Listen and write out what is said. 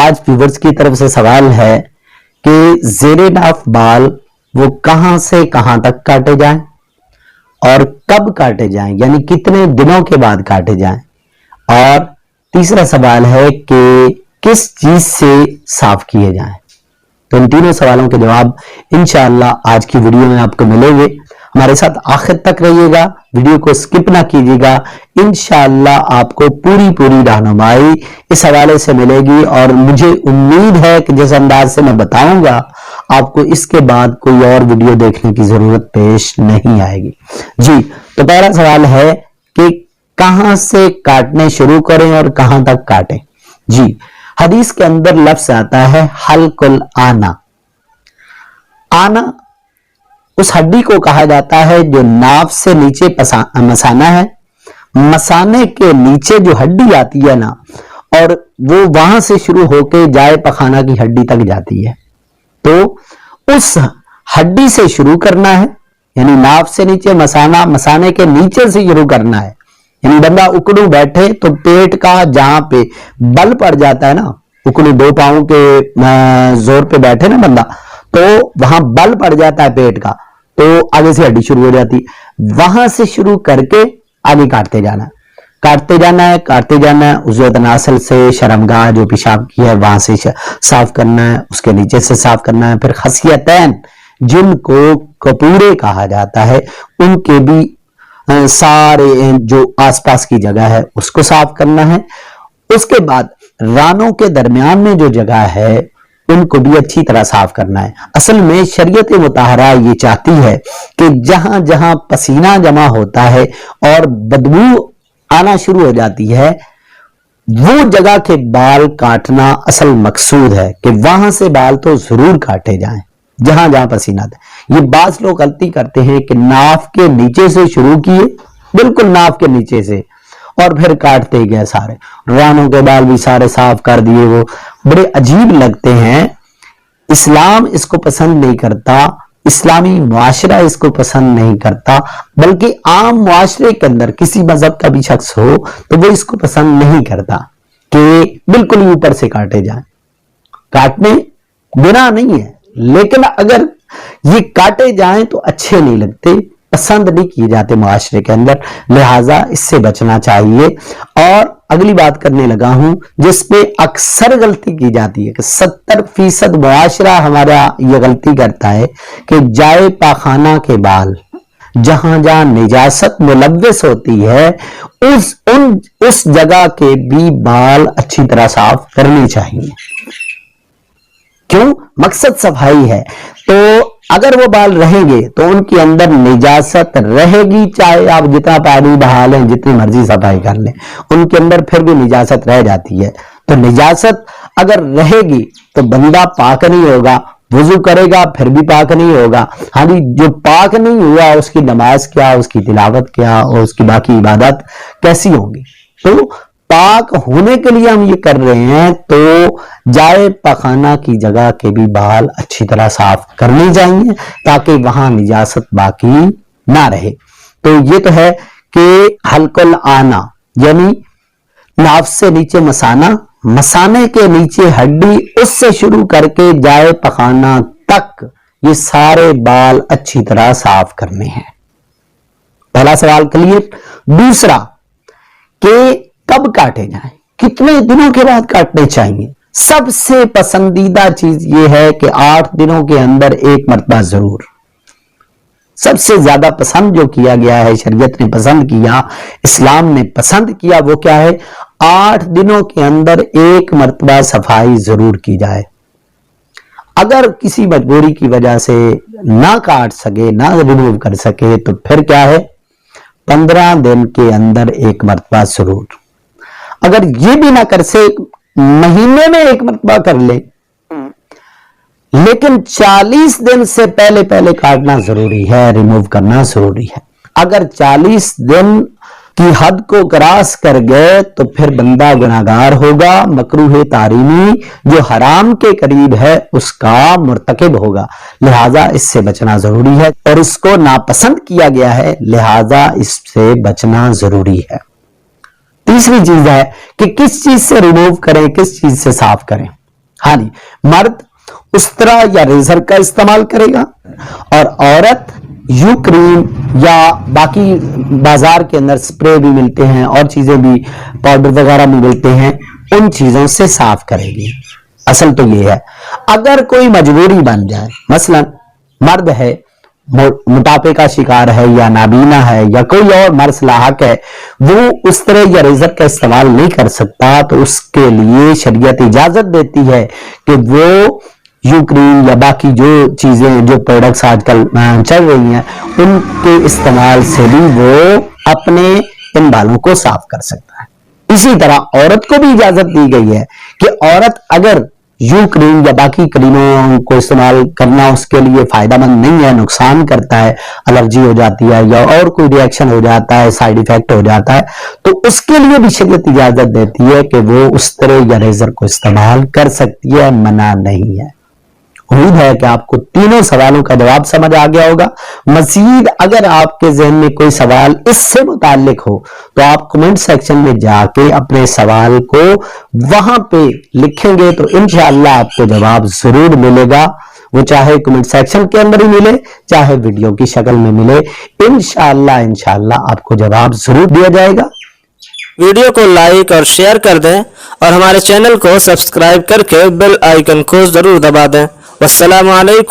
आज व्यूवर्स की तरफ से सवाल है कि ज़ेरे नाफ बाल वो कहां से कहां तक काटे जाएं और कब काटे जाएं, यानी कितने दिनों के बाद काटे जाएं। और तीसरा सवाल है कि किस चीज से साफ किए जाएं। तो इन तीनों सवालों के जवाब इंशाअल्लाह आज की वीडियो में आपको मिलेंगे। हमारे साथ आखिर तक रहिएगा, वीडियो को स्किप ना कीजिएगा। इंशाअल्लाह आपको पूरी रहनुमाई इस हवाले से मिलेगी और मुझे उम्मीद है कि जिस अंदाज से मैं बताऊंगा आपको इसके बाद कोई और वीडियो देखने की जरूरत पेश नहीं आएगी। जी, तो पहला सवाल है कि कहां से काटने शुरू करें और कहां तक काटें। जी, हदीस के अंदर लफ्ज आता है हल्कुल आना। आना उस हड्डी को कहा जाता है जो नाफ से नीचे मसाना है। मसाने के नीचे जो हड्डी आती है ना, और वो वहां से शुरू होके जाए पखाना की हड्डी तक जाती है। तो उस हड्डी से शुरू करना है, यानी नाफ से नीचे मसाना, मसाने के नीचे से शुरू करना है। यानी बंदा उकड़ू बैठे तो पेट का जहां पे बल पड़ जाता है ना, उकड़ू दो पांव के जोर पे बैठे ना बंदा, तो वहां बल पड़ जाता है पेट का, तो आगे से हड्डी शुरू हो जाती है। वहां से शुरू करके आगे काटते जाना है। उज़्वत नासल से शर्मगाह जो पेशाब की है वहां से साफ करना है, उसके नीचे से साफ करना है। फिर खसियतैन जिनको कपूरे कहा जाता है, उनके भी सारे जो आसपास की जगह है उसको साफ करना है। उसके बाद रानों के दरमियान में जो जगह है उनको भी अच्छी तरह साफ करना है। असल में शरीयत मुताहरा ये चाहती है कि जहां जहां पसीना जमा होता है और बदबू आना शुरू हो जाती है, वो जगह के बाल काटना असल मकसूद है कि वहां से बाल तो जरूर काटे जाएं जहां जहां पसीना था। ये बाज लोग गलती करते हैं कि नाफ के नीचे से शुरू किए, बिल्कुल नाफ के नीचे से, और फिर काटते गए सारे रानों के बाल भी सारे साफ कर दिए। वो बड़े अजीब लगते हैं। इस्लाम इसको पसंद नहीं करता, इस्लामी मुआशरा इसको पसंद नहीं करता, बल्कि आम मुआशरे के अंदर किसी मजहब का भी शख्स हो तो वो इसको पसंद नहीं करता कि बिल्कुल ही ऊपर से काटे जाए। काटने गुनाह नहीं है, लेकिन अगर ये काटे जाएं तो अच्छे नहीं लगते, पसंद नहीं किए जाते मुआशरे के अंदर, लिहाजा इससे बचना चाहिए। और अगली बात करने लगा हूं जिसपे अक्सर गलती की जाती है कि 70% मुआशरा हमारा ये गलती करता है कि जाए पाखाना के बाल जहां जहां निजासत मुलव्वस होती है उस जगह के भी बाल अच्छी तरह साफ करने चाहिए। क्यों? मकसद सफाई है। तो अगर वो बाल रहेंगे तो उनके अंदर निजासत रहेगी, चाहे आप जितना पानी बहा लें, जितनी मर्जी सफाई कर लें, उनके अंदर फिर भी निजासत रह जाती है। तो निजासत अगर रहेगी तो बंदा पाक नहीं होगा, वुजू करेगा फिर भी पाक नहीं होगा। हाँ जी, जो पाक नहीं हुआ उसकी नमाज क्या, उसकी तिलावत क्या और उसकी बाकी इबादत कैसी होंगी। तो पाक होने के लिए हम ये कर रहे हैं, तो जाए पखाना की जगह के भी बाल अच्छी तरह साफ करने चाहिए ताकि वहां निजासत बाकी ना रहे। तो ये तो है कि हल्कुल आना, यानी नाफ से नीचे मसाना, मसाने के नीचे हड्डी, उससे शुरू करके जाए पखाना तक ये सारे बाल अच्छी तरह साफ करने हैं। पहला सवाल क्लियर। दूसरा कि कब काटे जाएं, कितने दिनों के बाद काटने चाहिए। सबसे पसंदीदा चीज यह है कि 8 दिनों के अंदर एक मरतबा जरूर। सबसे ज्यादा पसंद जो किया गया है, शरीयत ने पसंद किया, इस्लाम ने पसंद किया, वो क्या है? 8 दिनों के अंदर एक मरतबा सफाई जरूर की जाए। अगर किसी मजबूरी की वजह से ना काट सके, ना रिमूव कर सके, तो फिर क्या है? 15 दिन के अंदर एक मरतबा जरूर। अगर ये भी ना कर सके, महीने में एक मरतबा कर ले, लेकिन 40 दिन से पहले पहले काटना जरूरी है, रिमूव करना जरूरी है। अगर 40 दिन की हद को क्रॉस कर गए तो फिर बंदा गुनाहगार होगा, मकरूह तारीमी जो हराम के करीब है उसका मुर्तकिब होगा। लिहाजा इससे बचना जरूरी है और इसको नापसंद किया गया है, लिहाजा इससे बचना जरूरी है। तीसरी चीज है कि किस चीज से रिमूव करें, किस चीज से साफ करें। हाँ जी, मर्द उस्तरा या रेजर का इस्तेमाल करेगा और औरत यू क्रीम या बाकी बाजार के अंदर स्प्रे भी मिलते हैं और चीजें भी, पाउडर वगैरह भी मिलते हैं, उन चीजों से साफ करेगी। असल तो ये है, अगर कोई मजबूरी बन जाए, मसलन मर्द है, मोटापे का शिकार है या नाबीना है या कोई और मर्ज लाहक है, वो उस तरह या रेजर का इस्तेमाल नहीं कर सकता, तो उसके लिए शरीयत इजाजत देती है कि वो यू क्रीम या बाकी जो चीजें, जो प्रोडक्ट्स आजकल चल रही हैं, उनके इस्तेमाल से भी वो अपने इन बालों को साफ कर सकता है। इसी तरह औरत को भी इजाजत दी गई है कि औरत अगर यू क्रीम या बाकी क्रीमों को इस्तेमाल करना उसके लिए फायदेमंद नहीं है, नुकसान करता है, एलर्जी हो जाती है या और कोई रिएक्शन हो जाता है, साइड इफेक्ट हो जाता है, तो उसके लिए भी शरीयत इजाजत देती है कि वो उस तरह या रेजर को इस्तेमाल कर सकती है, मना नहीं है। उम्मीद है कि आपको तीनों सवालों का जवाब समझ आ गया होगा। मजीद अगर आपके जहन में कोई सवाल इससे मुताल्लिक हो तो आप कमेंट सेक्शन में जाके अपने सवाल को वहां पे लिखेंगे तो इंशाअल्लाह आपको जवाब जरूर मिलेगा, वो चाहे कमेंट सेक्शन के अंदर ही मिले चाहे वीडियो की शक्ल में मिले, इंशाअल्लाह आपको जवाब जरूर दिया जाएगा। वीडियो को लाइक और शेयर कर दें और हमारे चैनल को सब्सक्राइब करके बेल आइकन को जरूर दबा दें। वस्सलामु अलैकुम।